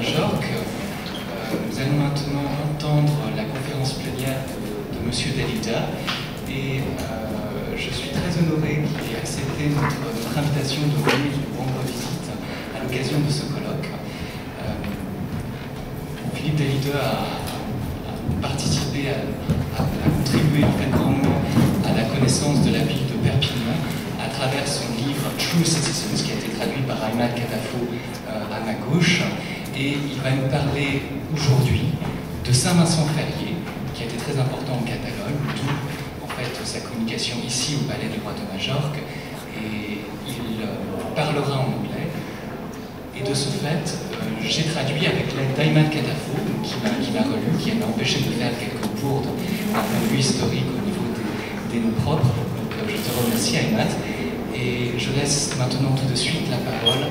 Majorque. Nous allons maintenant entendre la conférence plénière de Monsieur DAILEADER et je suis très honoré qu'il ait accepté notre invitation de venir lui rendre visite à l'occasion de ce colloque. Philip DAILEADER a participé, a contribué en fait grandement à la connaissance de la ville de Perpignan à travers son livre True Citizens, qui a été traduit par Ayman Kadafo à ma gauche. Et il va nous parler aujourd'hui de Saint-Vincent Ferrer, qui a été très important en Catalogne, d'où en fait sa communication ici au Palais du Roi de Majorque. Et il parlera en anglais. Et de ce fait, j'ai traduit avec l'aide d'Ayman Kadafo, qui m'a relu, qui m'a empêché de faire quelques bourdes d'un point de vue historique au niveau des noms propres. Donc je te remercie, Ayman. Et je laisse maintenant tout de suite la parole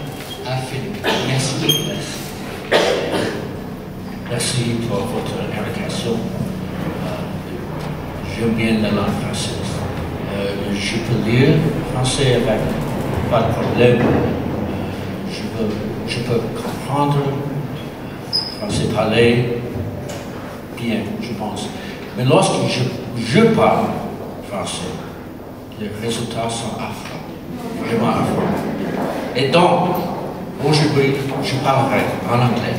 à Philippe. Merci. Merci pour votre invitation. J'aime bien la langue française. Je peux lire français avec pas de problème. Je peux comprendre français parler bien, je pense. Mais lorsque je parle français, les résultats sont affreux, vraiment affreux. Et donc, aujourd'hui, je parlerai en anglais.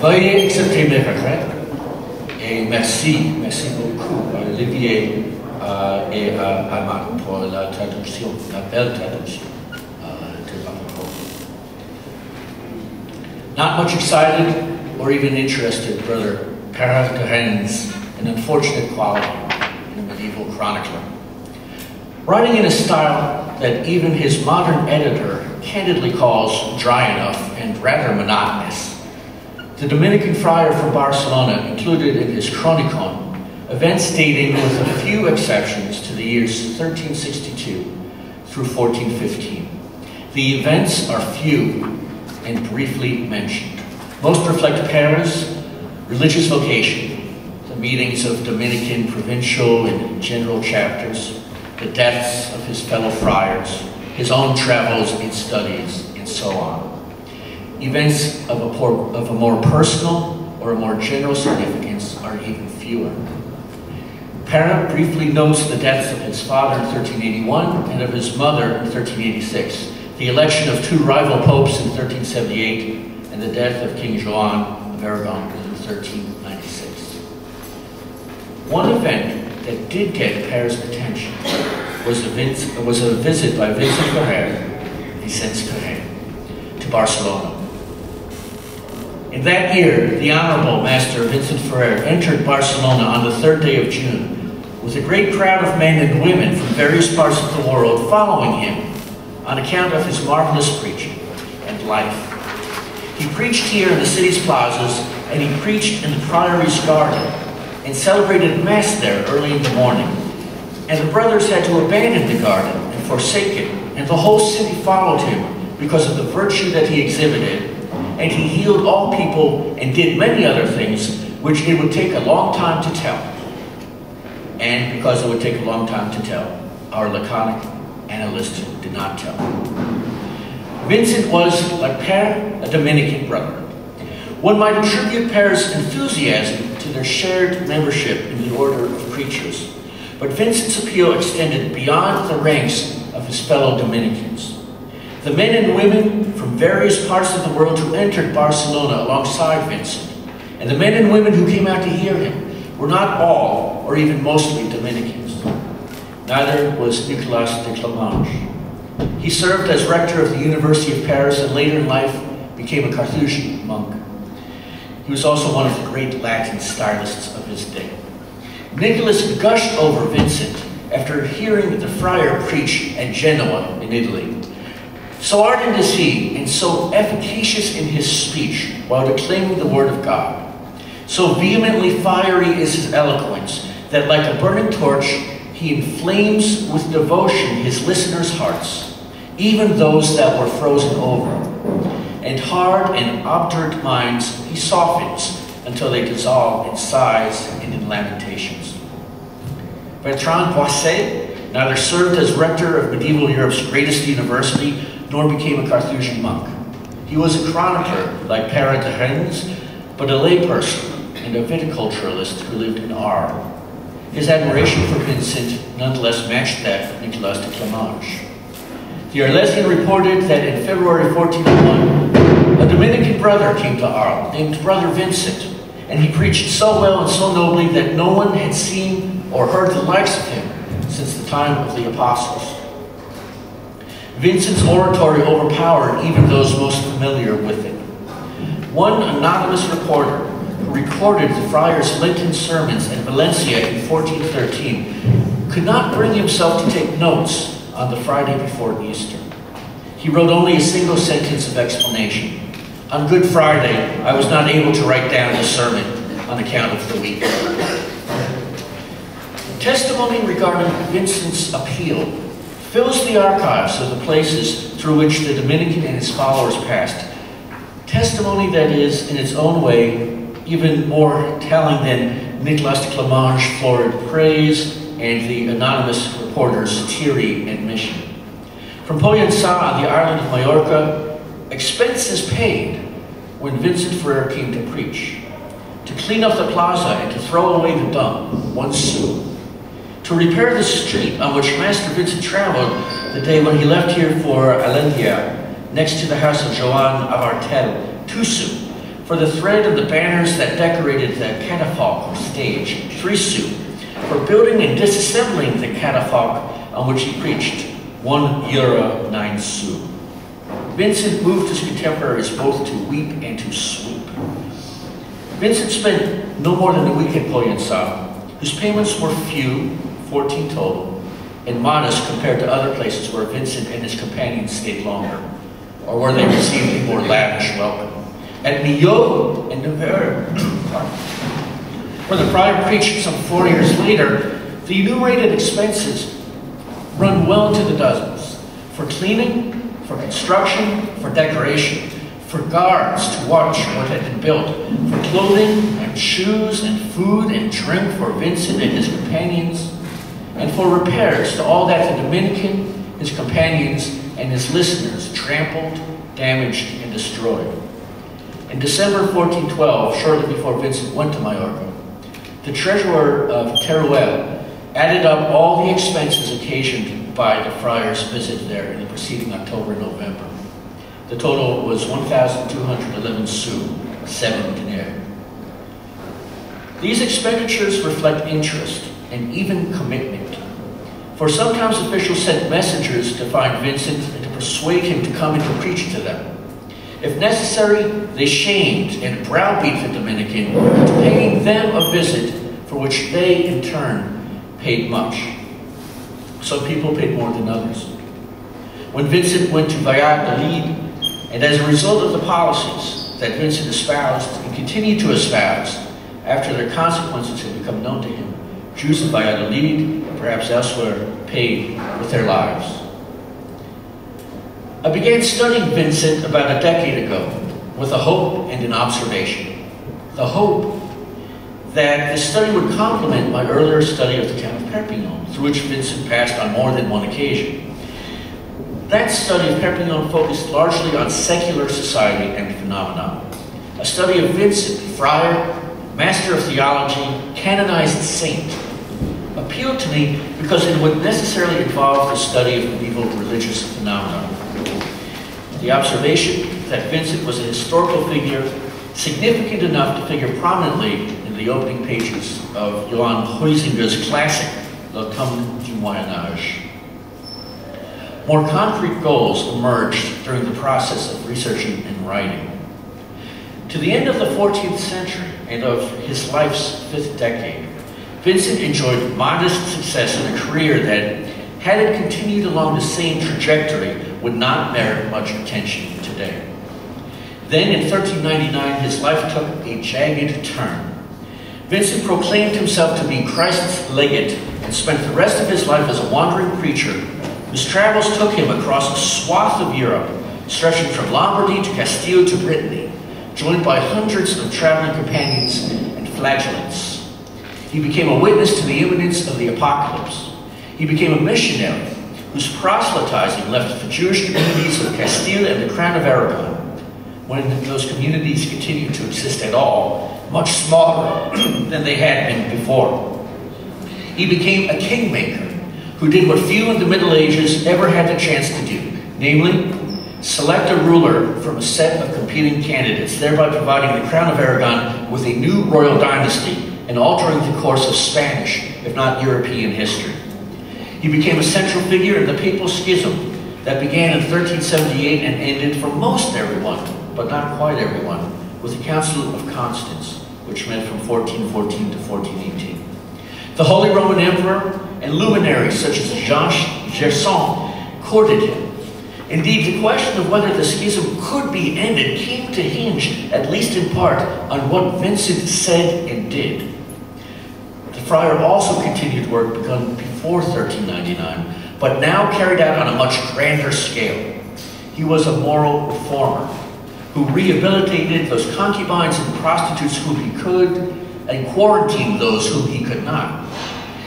Veuillez accepter mes regrets et merci beaucoup à Olivier et à Marc pour la traduction, la belle traduction de la parole. Not much excited or even interested, Brother Perrer Cohen's an unfortunate quality in a medieval chronicler. Writing in a style that even his modern editor candidly calls dry enough and rather monotonous, the Dominican friar from Barcelona included in his Chronicon events dating, with a few exceptions, to the years 1362 through 1415. The events are few and briefly mentioned. Most reflect Perer's religious vocation, the meetings of Dominican provincial and general chapters, the deaths of his fellow friars, his own travels and studies, and so on. Events of a more personal or a more general significance are even fewer. Perrer briefly notes the deaths of his father in 1381 and of his mother in 1386, the election of two rival popes in 1378, and the death of King Juin of Aragon in 1396. One event that did get Perer's attention was a visit by Vincent Ferrer, to Barcelona. In that year, the Honorable Master Vincent Ferrer entered Barcelona on the 3rd day of June, with a great crowd of men and women from various parts of the world following him on account of his marvelous preaching and life. He preached here in the city's plazas, and he preached in the Priory's garden, and celebrated Mass there early in the morning. And the brothers had to abandon the garden and forsake it, and the whole city followed him because of the virtue that he exhibited. And he healed all people and did many other things which it would take a long time to tell. And because it would take a long time to tell, our laconic annalist did not tell. Vincent was, like Perrer, a Dominican brother. One might attribute Perer's enthusiasm to their shared membership in the order of preachers, but Vincent's appeal extended beyond the ranks of his fellow Dominicans. The men and women from various parts of the world who entered Barcelona alongside Vincent, and the men and women who came out to hear him, were not all, or even mostly, Dominicans. Neither was Nicolas de Clermont. He served as rector of the University of Paris and later in life became a Carthusian monk. He was also one of the great Latin stylists of his day. Nicholas gushed over Vincent after hearing the friar preach at Genoa in Italy. So ardent is he, and so efficacious in his speech while declaiming the word of God. So vehemently fiery is his eloquence that, like a burning torch, he inflames with devotion his listeners' hearts, even those that were frozen over. And hard and obdurate minds he softens until they dissolve in sighs and in lamentations. Bertrand Boisset neither served as rector of medieval Europe's greatest university nor became a Carthusian monk. He was a chronicler like Pere de Rennes, but a layperson and a viticulturalist who lived in Arles. His admiration for Vincent nonetheless matched that of Nicolas de Clamage. The Arlesian reported that in February 1401, a Dominican brother came to Arles named Brother Vincent, and he preached so well and so nobly that no one had seen or heard the likes of him since the time of the apostles. Vincent's oratory overpowered even those most familiar with it. One anonymous reporter who recorded the friar's Lenten sermons at Valencian in 1413 could not bring himself to take notes on the Friday before Easter. He wrote only a single sentence of explanation. On Good Friday, I was not able to write down the sermon on account of the week. Testimony regarding Vincent's appeal fills the archives of the places through which the Dominican and his followers passed. Testimony that is, in its own way, even more telling than Nicolas de Clamange's florid praise and the anonymous reporter's teary admission. From Moyen-Âge on the island of Majorca, expenses paid when Vincent Ferrer came to preach. To clean up the plaza and to throw away the dung, 1 sou. To repair the street on which Master Vincent traveled the day when he left here for Alendia, next to the house of Joan of Artel, 2 sous. For the thread of the banners that decorated the catafalque or stage, 3 sous. For building and disassembling the catafalque on which he preached, €1, 9 sous. Vincent moved his contemporaries both to weep and to sweep. Vincent spent no more than a week at Moyen-Âge, whose payments were few, 14 total, and modest compared to other places where Vincent and his companions stayed longer, or where they received a more lavish welcome. At Millau and Nevers, where the friar preached some 4 years later, the enumerated expenses run well into the dozens. For cleaning, for construction, for decoration, for guards to watch what had been built, for clothing and shoes and food and drink for Vincent and his companions, and for repairs to all that the Dominican, his companions, and his listeners trampled, damaged, and destroyed. In December 1412, shortly before Vincent went to Majorca, the treasurer of Teruel added up all the expenses occasioned by the friar's visit there in the preceding October and November. The total was 1,211 sous, 7 deniers. These expenditures reflect interest and even commitment. For sometimes officials sent messengers to find Vincent and to persuade him to come and to preach to them. If necessary, they shamed and browbeat the Dominican into paying them a visit for which they, in turn, paid much. Some people paid more than others. When Vincent went to Valladolid, and as a result of the policies that Vincent espoused and continued to espouse after their consequences had become known to him, Jews of Valladolid, and perhaps elsewhere, paid with their lives. I began studying Vincent about a decade ago with a hope and an observation. The hope that the study would complement my earlier study of the town of Perpignan, through which Vincent passed on more than one occasion. That study of Perpignan focused largely on secular society and phenomena. A study of Vincent, friar, master of theology, canonized saint, appealed to me because it would necessarily involve the study of medieval religious phenomena. The observation that Vincent was a historical figure, significant enough to figure prominently in the opening pages of Johann Huizinga's classic, L'Automne du Moyen-Âge. More concrete goals emerged during the process of researching and writing. To the end of the 14th century and of his life's 5th decade, Vincent enjoyed modest success in a career that, had it continued along the same trajectory, would not merit much attention today. Then in 1399, his life took a jagged turn. Vincent proclaimed himself to be Christ's legate and spent the rest of his life as a wandering preacher whose travels took him across a swath of Europe, stretching from Lombardy to Castile to Brittany, joined by hundreds of traveling companions and flagellants. He became a witness to the imminence of the apocalypse. He became a missionary whose proselytizing left the Jewish communities of Castile and the Crown of Aragon. when those communities continued to exist at all, much smaller than they had been before. He became a kingmaker who did what few in the Middle Ages ever had the chance to do, namely, select a ruler from a set of competing candidates, thereby providing the Crown of Aragon with a new royal dynasty and altering the course of Spanish, if not European history. He became a central figure in the Papal Schism that began in 1378 and ended for most everyone, but not quite everyone, with the Council of Constance, which met from 1414 to 1418. The Holy Roman Emperor and luminaries such as Jacques Gerson courted him. Indeed, the question of whether the schism could be ended came to hinge, at least in part, on what Vincent said and did. The friar also continued work begun before 1399, but now carried out on a much grander scale. He was a moral reformer who rehabilitated those concubines and prostitutes whom he could and quarantined those whom he could not.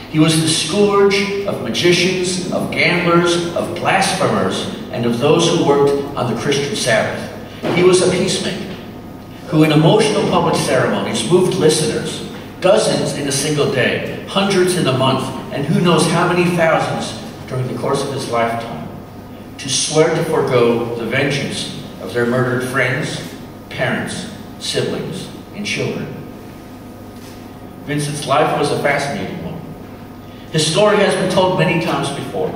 He was the scourge of magicians, of gamblers, of blasphemers, and of those who worked on the Christian Sabbath. He was a peacemaker who in emotional public ceremonies moved listeners, dozens in a single day, hundreds in a month, and who knows how many thousands during the course of his lifetime, to swear to forego the vengeance of their murdered friends, parents, siblings, and children. Vincent's life was a fascinating one. His story has been told many times before,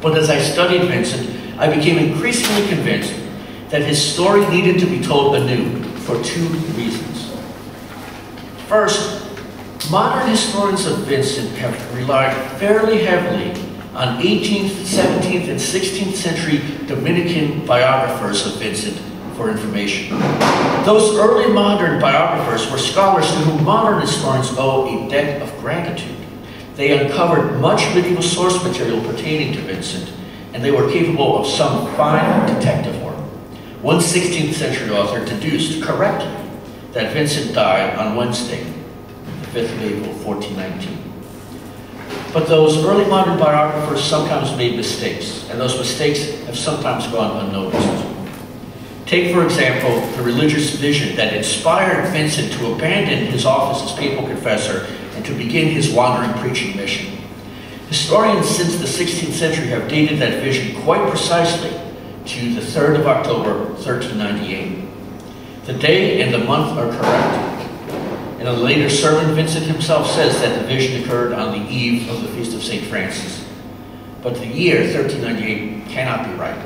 but as I studied Vincent, I became increasingly convinced that his story needed to be told anew for two reasons. First, modern historians of Vincent have relied fairly heavily on 18th, 17th, and 16th century Dominican biographers of Vincent for information. Those early modern biographers were scholars to whom modern historians owe a debt of gratitude. They uncovered much medieval source material pertaining to Vincent, and they were capable of some fine detective work. One 16th century author deduced correctly that Vincent died on Wednesday, the 5th of April, 1419. But those early modern biographers sometimes made mistakes, and those mistakes have sometimes gone unnoticed. Take, for example, the religious vision that inspired Vincent to abandon his office as papal confessor and to begin his wandering preaching mission. Historians since the 16th century have dated that vision quite precisely to the 3rd of October, 1398. The day and the month are correct. In a later sermon, Vincent himself says that the vision occurred on the eve of the Feast of St. Francis. But the year, 1398, cannot be right.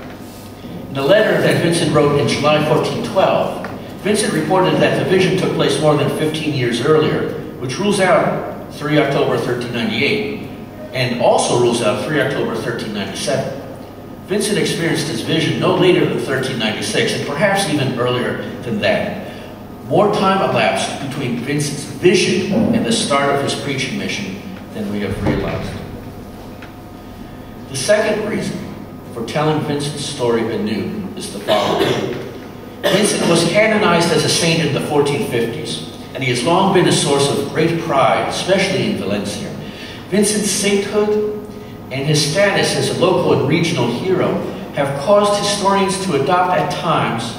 In a letter that Vincent wrote in July 1412, Vincent reported that the vision took place more than 15 years earlier, which rules out 3 October 1398, and also rules out 3 October 1397. Vincent experienced his vision no later than 1396, and perhaps even earlier than that. More time elapsed between Vincent's vision and the start of his preaching mission than we have realized. The second reason for telling Vincent's story anew is the following. Vincent was canonized as a saint in the 1450s, and he has long been a source of great pride, especially in Valencia. Vincent's sainthood and his status as a local and regional hero have caused historians to adopt at times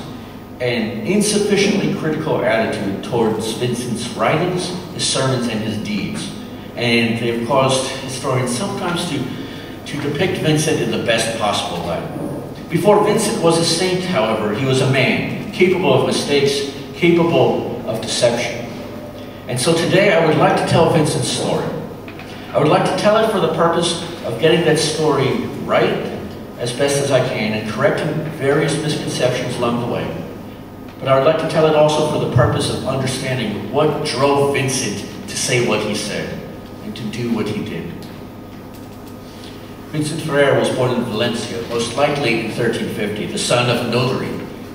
an insufficiently critical attitude towards Vincent's writings, his sermons, and his deeds. And they've caused historians sometimes to depict Vincent in the best possible light. Before Vincent was a saint, however, he was a man, capable of mistakes, capable of deception. And so today I would like to tell Vincent's story. I would like to tell it for the purpose of getting that story right as best as I can and correcting various misconceptions along the way. But I would like to tell it also for the purpose of understanding what drove Vincent to say what he said and to do what he did. Vincent Ferrer was born in Valencia, most likely in 1350, the son of a notary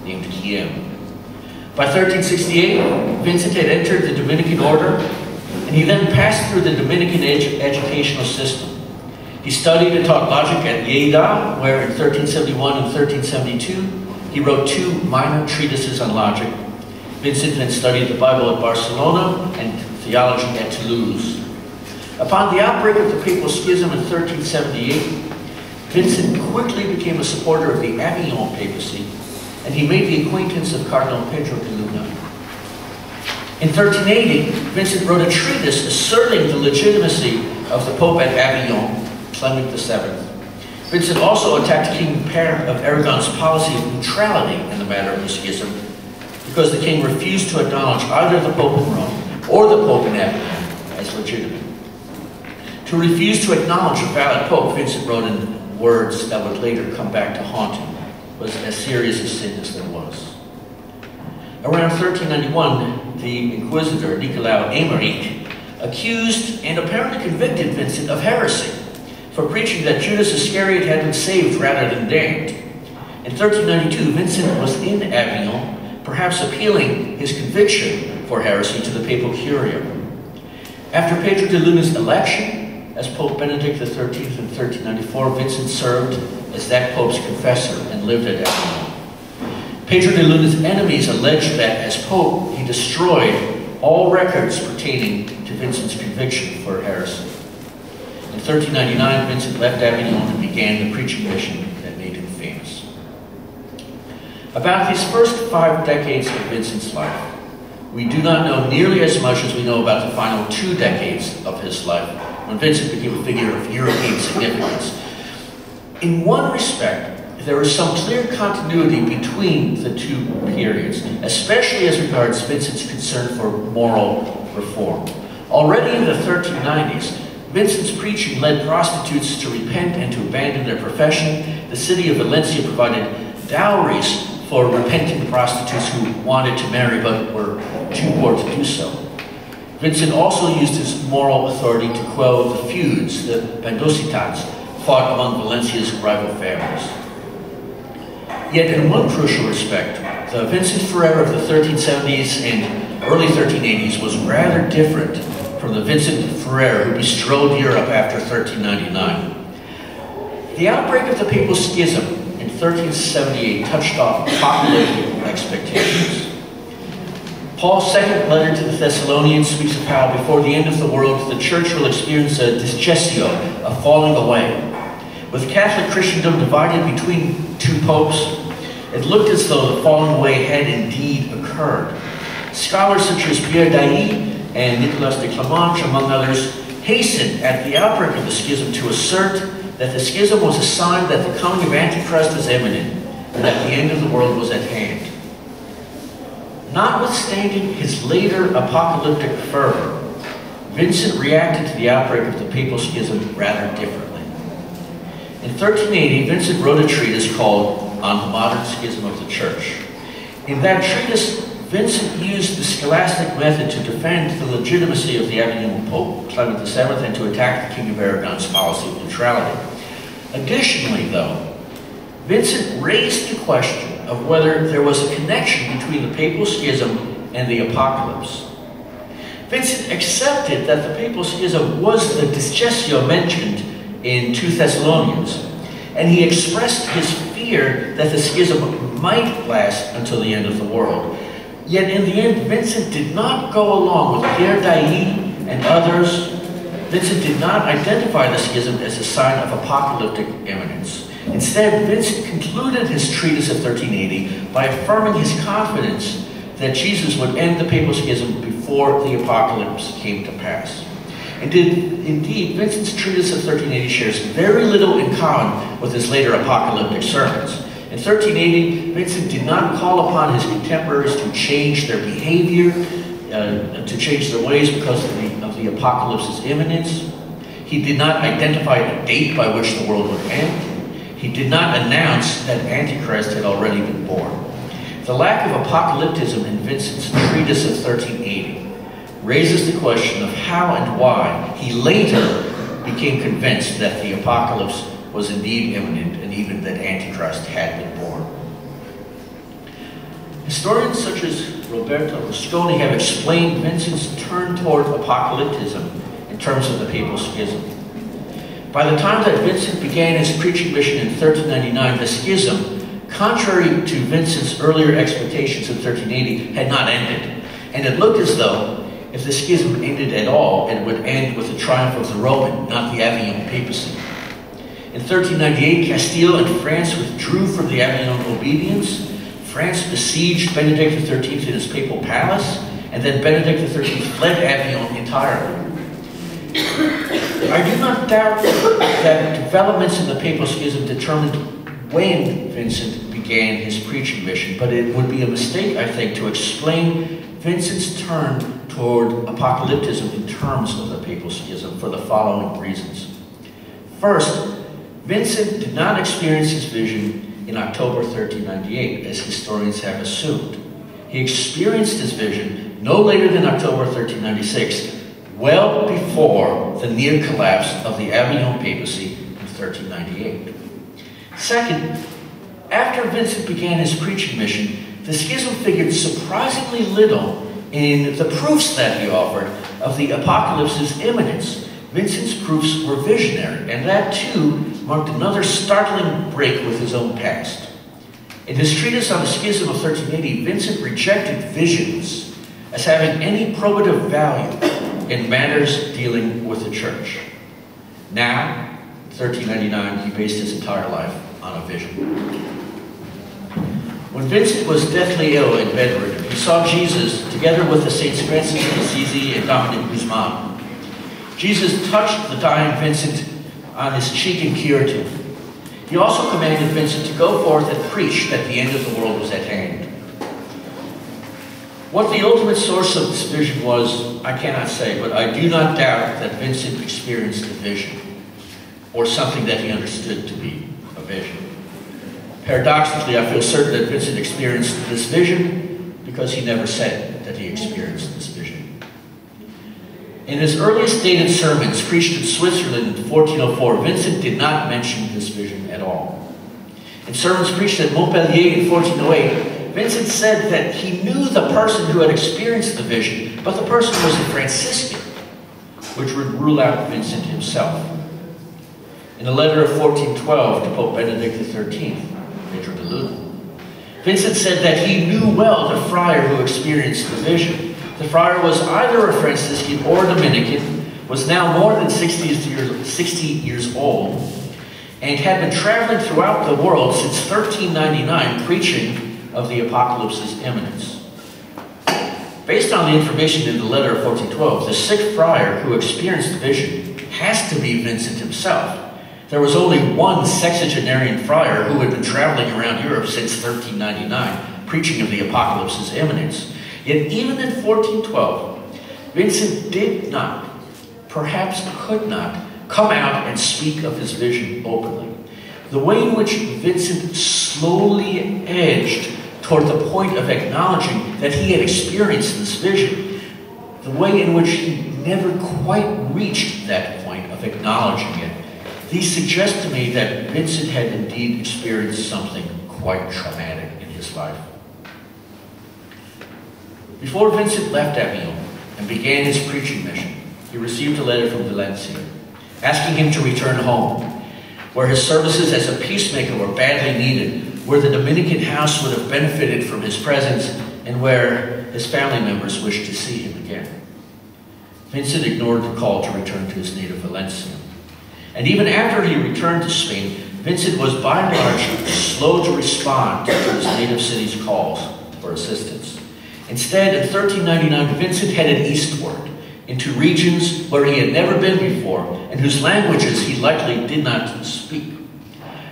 named Guillaume. By 1368, Vincent had entered the Dominican order, and he then passed through the Dominican educational system. He studied and taught logic at Lleida, where in 1371 and 1372, he wrote 2 minor treatises on logic. Vincent then studied the Bible at Barcelona and theology at Toulouse. Upon the outbreak of the Papal Schism in 1378, Vincent quickly became a supporter of the Avignon papacy and he made the acquaintance of Cardinal Pedro de Luna. In 1380, Vincent wrote a treatise asserting the legitimacy of the Pope at Avignon, Clement VII. Vincent also attacked King Per of Aragon's policy of neutrality in the matter of the schism, because the king refused to acknowledge either the Pope in Rome or the Pope in Avignon as legitimate. To refuse to acknowledge a valid Pope, Vincent wrote in words that would later come back to haunt him, was as serious a sin as there was. Around 1391, the Inquisitor Nicolau Aymeric accused and apparently convicted Vincent of heresy for preaching that Judas Iscariot had been saved rather than damned. In 1392, Vincent was in Avignon, perhaps appealing his conviction for heresy to the papal curia. After Pedro de Luna's election as Pope Benedict XIII in 1394, Vincent served as that pope's confessor and lived at Avignon. Pedro de Luna's enemies alleged that as pope, he destroyed all records pertaining to Vincent's conviction for heresy. In 1399, Vincent left Avignon and began the preaching mission that made him famous. About these first 5 decades of Vincent's life, we do not know nearly as much as we know about the final 2 decades of his life, when Vincent became a figure of European significance. In one respect, there is some clear continuity between the 2 periods, especially as regards Vincent's concern for moral reform. Already in the 1390s, Vincent's preaching led prostitutes to repent and to abandon their profession. The city of Valencian provided dowries for repentant prostitutes who wanted to marry but were too poor to do so. Vincent also used his moral authority to quell the feuds, the bandositats, fought among Valencia's rival families. Yet in one crucial respect, the Vincent Ferrer of the 1370s and early 1380s was rather different from the Vincent Ferrer who bestrode Europe after 1399. The outbreak of the Papal Schism in 1378 touched off apocalyptic expectations. Paul's second letter to the Thessalonians speaks of how before the end of the world the church will experience a disgestio, a falling away. With Catholic Christendom divided between 2 popes, it looked as though the falling away had indeed occurred. Scholars such as Pierre Dailly and Nicolas de Clemanche, among others, hastened at the outbreak of the schism to assert that the schism was a sign that the coming of Antichrist was imminent and that the end of the world was at hand. Notwithstanding his later apocalyptic fervor, Vincent reacted to the outbreak of the Papal Schism rather differently. In 1380, Vincent wrote a treatise called On the Modern Schism of the Church. In that treatise, Vincent used the scholastic method to defend the legitimacy of the Avignon Pope, Clement VII, and to attack the King of Aragon's policy of neutrality. Additionally, though, Vincent raised the question of whether there was a connection between the Papal Schism and the Apocalypse. Vincent accepted that the Papal Schism was the disgestio mentioned in 2 Thessalonians, and he expressed his fear that the schism might last until the end of the world. Yet in the end, Vincent did not go along with Pierre Dailly and others. Vincent did not identify the schism as a sign of apocalyptic imminence. Instead, Vincent concluded his treatise of 1380 by affirming his confidence that Jesus would end the Papal Schism before the apocalypse came to pass. Indeed, Vincent's treatise of 1380 shares very little in common with his later apocalyptic sermons. In 1380, Vincent did not call upon his contemporaries to change their behavior, to change their ways because of the apocalypse's imminence. He did not identify a date by which the world would end. He did not announce that Antichrist had already been born. The lack of apocalypticism in Vincent's treatise of 1380 raises the question of how and why he later became convinced that the apocalypse was indeed imminent and even that Antichrist had been born. Historians such as Roberto Rusconi have explained Vincent's turn toward apocalypticism in terms of the Papal Schism. By the time that Vincent began his preaching mission in 1399, the schism, contrary to Vincent's earlier expectations in 1380, had not ended, and it looked as though if the schism ended at all, it would end with the triumph of the Roman, not the Avignon papacy. In 1398, Castile and France withdrew from the Avignon obedience. France besieged Benedict XIII in his papal palace, and then Benedict XIII fled Avignon entirely. I do not doubt that developments in the papal schism determined when Vincent began his preaching mission, but it would be a mistake, I think, to explain Vincent's turn toward apocalypticism in terms of the papal schism for the following reasons. First, Vincent did not experience his vision in October 1398, as historians have assumed. He experienced his vision no later than October 1396, well before the near collapse of the Avignon papacy in 1398. Second, after Vincent began his preaching mission, the schism figured surprisingly little in the proofs that he offered of the apocalypse's imminence. Vincent's proofs were visionary, and that too marked another startling break with his own past. In his treatise on the schism of 1380, Vincent rejected visions as having any probative value in matters dealing with the church. Now, in 1399, he based his entire life on a vision. When Vincent was deathly ill and bedridden, he saw Jesus together with the Saints Francis of Assisi and Dominic Guzman. Jesus touched the dying Vincent on his cheek and cured him. He also commanded Vincent to go forth and preach that the end of the world was at hand. What the ultimate source of this vision was, I cannot say, but I do not doubt that Vincent experienced a vision, or something that he understood to be a vision. Paradoxically, I feel certain that Vincent experienced this vision because he never said that he experienced this vision. In his earliest dated sermons preached in Switzerland in 1404, Vincent did not mention this vision at all. In sermons preached at Montpellier in 1408, Vincent said that he knew the person who had experienced the vision, but the person was a Franciscan, which would rule out Vincent himself. In a letter of 1412 to Pope Benedict XIII, Major de Luna, Vincent said that he knew well the friar who experienced the vision. The friar was either a Franciscan or a Dominican, was now more than 60 years old, and had been traveling throughout the world since 1399 preaching of the apocalypse's imminence. Based on the information in the letter of 1412, the sixth friar who experienced the vision has to be Vincent himself. There was only one sexagenarian friar who had been traveling around Europe since 1399, preaching of the apocalypse's imminence. Yet even in 1412, Vincent did not, perhaps could not, come out and speak of his vision openly. The way in which Vincent slowly edged toward the point of acknowledging that he had experienced this vision, the way in which he never quite reached that point of acknowledging it, these suggest to me that Vincent had indeed experienced something quite traumatic in his life. Before Vincent left Avignon and began his preaching mission, he received a letter from Valencian asking him to return home, where his services as a peacemaker were badly needed, where the Dominican house would have benefited from his presence, and where his family members wished to see him again. Vincent ignored the call to return to his native Valencian. And even after he returned to Spain, Vincent was by and large slow to respond to his native city's calls for assistance. Instead, in 1399, Vincent headed eastward into regions where he had never been before and whose languages he likely did not speak.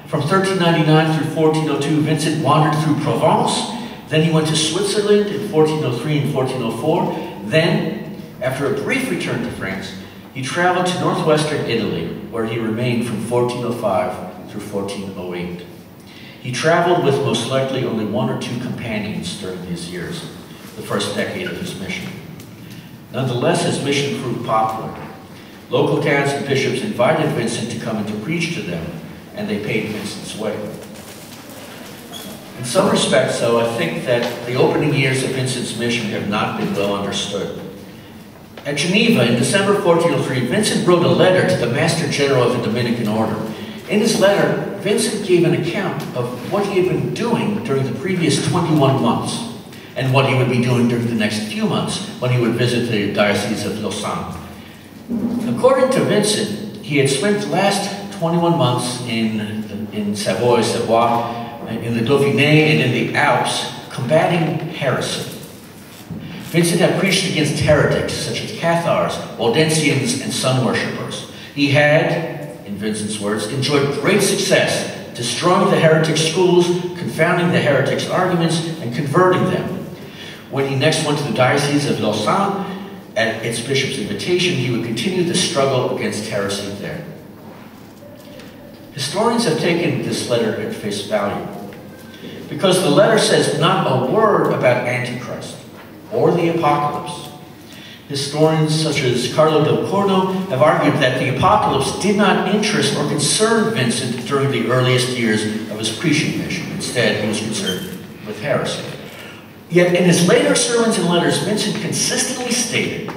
From 1399 through 1402, Vincent wandered through Provence. Then he went to Switzerland in 1403 and 1404. Then, after a brief return to France, he traveled to northwestern Italy, where he remained from 1405 through 1408. He traveled with most likely only one or two companions during these years, the first decade of his mission. Nonetheless, his mission proved popular. Local towns and bishops invited Vincent to come and to preach to them, and they paid Vincent's way. In some respects, though, I think that the opening years of Vincent's mission have not been well understood. At Geneva, in December 1403, Vincent wrote a letter to the Master General of the Dominican Order. In his letter, Vincent gave an account of what he had been doing during the previous 21 months, and what he would be doing during the next few months when he would visit the Diocese of Lausanne. According to Vincent, he had spent the last 21 months in Savoy, in the Dauphiné and in the Alps, combating heresy. Vincent had preached against heretics such as Cathars, Waldensians, and sun worshippers. He had, in Vincent's words, enjoyed great success destroying the heretic schools, confounding the heretics' arguments, and converting them. When he next went to the Diocese of Lausanne, at its bishop's invitation, he would continue the struggle against heresy there. Historians have taken this letter at face value, because the letter says not a word about Antichrist or the apocalypse. Historians such as Carlo del Corno have argued that the apocalypse did not interest or concern Vincent during the earliest years of his preaching mission. Instead, he was concerned with heresy. Yet in his later sermons and letters, Vincent consistently stated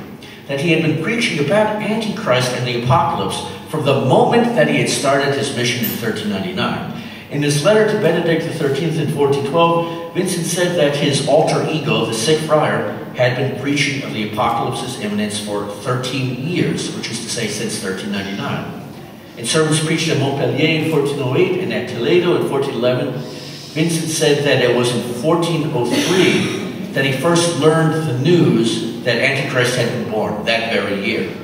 that he had been preaching about Antichrist and the apocalypse from the moment that he had started his mission in 1399. In his letter to Benedict XIII in 1412, Vincent said that his alter ego, the sick friar, had been preaching of the apocalypse's imminence for 13 years, which is to say since 1399. In sermons preached at Montpellier in 1408 and at Toledo in 1411, Vincent said that it was in 1403 that he first learned the news that Antichrist had been born, that very year.